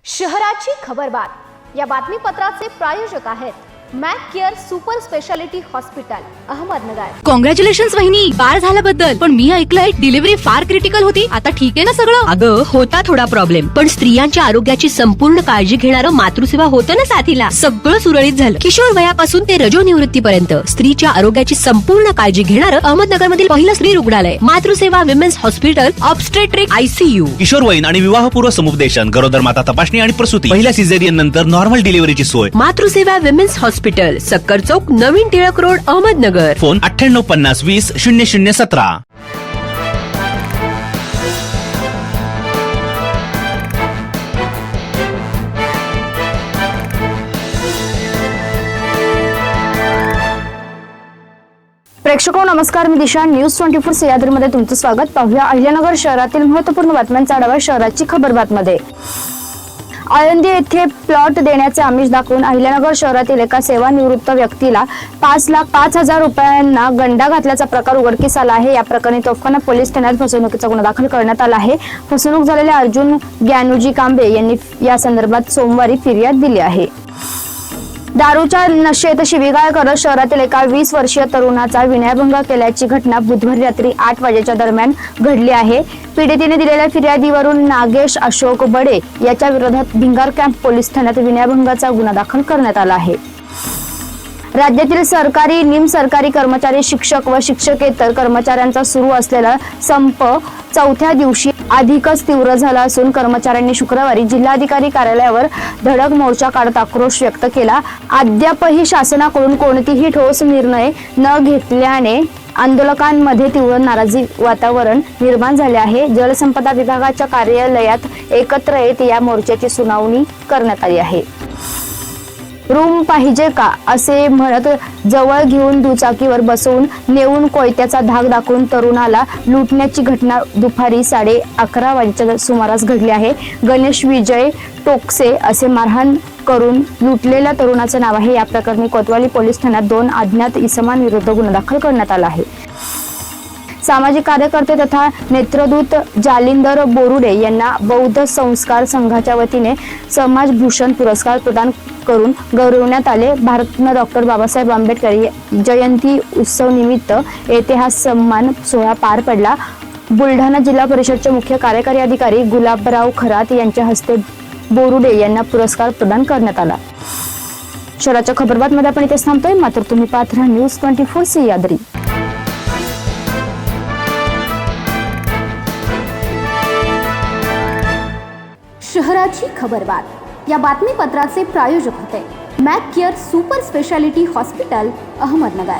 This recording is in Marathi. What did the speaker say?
शहराची खबरबात या बातमीपत्राचे प्रायोजक आहेत Mac care super speciality hospital Ahmednagar. Congratulations वहिनी, बाळ झाल्याबद्दल। पण मी ऐकलंय डिलिव्हरी फार क्रिटिकल होती। आता ठीक आहे ना सगळं? अगं होता थोडा प्रॉब्लेम, पण स्त्रियांच्या आरोग्याची संपूर्ण काळजी घेणारं मातृसेवा होतं ना साथीला। सगळं सुरळीत झालं। किशोर वयापासून ते रजोनिवृत्तीपर्यंत स्त्रीच्या आरोग्याची संपूर्ण काळजी घेणारं अहमदनगर मधील पहिलं स्त्री रुग्णालय Matruseva women's hospital obstetric ICU। किशोरवयीन आणि विवाहपूर्व समुपदेशन, गरोदर माता तपासणी आणि प्रसूती, पहिल्या सिझेरियन नंतर नॉर्मल डिलिव्हरीची सोय। मातृसेवा विमेन्स हॉस्पिटल, सक्कर चौक, नवीन टिळक रोड, अहमदनगर। फोन 9850 20 0017। प्रेक्षको नमस्कार, मी दिशा। न्यूज 24 सह्याद्रीमध्ये तुमचं स्वागत। पाहूया अहिल्यानगर शहरातील महत्त्वपूर्ण बातम्यांचा आढावा शहराची खबरबातमध्ये। आळंदी येथे प्लॉट देण्याचे आमिष दाखवून अहिल्यानगर शहरातील एका सेवानिवृत्त व्यक्तीला 5,05,000 रुपयांना गंडा घातल्याचा प्रकार उघडकीस आला आहे। या प्रकरणी तोफखाना पोलीस ठाण्यात फसवणुकीचा गुन्हा दाखल करण्यात आला आहे। फसवणूक झालेल्या अर्जुन ज्ञानूजी कांबे यांनी या संदर्भात सोमवारी फिर्याद दिली आहे। दारूच्या नशेत शिवीगाळ करत शहरातील एका 20 वर्षीय तरुणाचा विनयभंग केल्याची घटना बुधवारी रात्री 8 वाजेच्या दरम्यान घडली आहे। पीडितेने दिलेल्या फिर्यादीवरून नागेश अशोक बडे याच्या विरोधात भिंगार कॅम्प पोलीस ठाण्यात विनयभंगाचा गुन्हा दाखल करण्यात आला आहे। राज्यातील सरकारी, निमसरकारी कर्मचारी, शिक्षक व शिक्षकेतर कर्मचाऱ्यांचा सुरू असलेला संप 4थ्या दिवशी अधिकच तीव्र झाला असून कर्मचाऱ्यांनी शुक्रवारी जिल्हाधिकारी कार्यालयावर धडक मोर्चा काढत आक्रोश व्यक्त केला। अद्यापही शासनाकडून कोणतीही ठोस निर्णय न घेतल्याने आंदोलकांमध्ये तीव्र नाराजी वातावरण निर्माण झाले आहे। जलसंपदा विभागाच्या कार्यालयात एकत्र येत या मोर्चाची सुनावणी करण्यात आली आहे। रूम पाहिजे का असे म्हणत जवळ घेऊन दुचाकीवर बसवून नेऊन कोयत्याचा धाक दाखवून तरुणाला लुटण्याची घटना दुपारी 11:30 वाजेच्या सुमारास घडली आहे। गणेश विजय टोकसे असे मारहाण करून लुटलेल्या तरुणाचे नाव आहे। या प्रकरणी कोतवाली पोलीस ठाण्यात 2 अज्ञात इसमांविरुद्ध गुन्हा दाखल करण्यात आला आहे। सामाजिक कार्यकर्ते तथा नेत्रदूत जालिंदर बोरुडे यांना बौद्ध संस्कार संघाच्या वतीने समाजभूषण पुरस्कार प्रदान करून गौरवण्यात आले। भारतरत्न डॉक्टर बाबासाहेब आंबेडकर जयंती उत्सव निमित्त येथे हा सन्मान सोहळा पार पडला। बुलढाणा जिल्हा परिषदचे मुख्य कार्यकारी अधिकारी गुलाबराव खरात यांच्या हस्ते बोरुडे यांना पुरस्कार प्रदान करण्यात आला। शहराच्या खबरबातमध्ये आपण इथे थांबतोय, मात्र तुम्ही पाहत राहा न्यूज 24 सह्याद्री। शहराची खबरबात या बातमीपत्राचे प्रायोजक होते Mac care super speciality hospital Ahmednagar.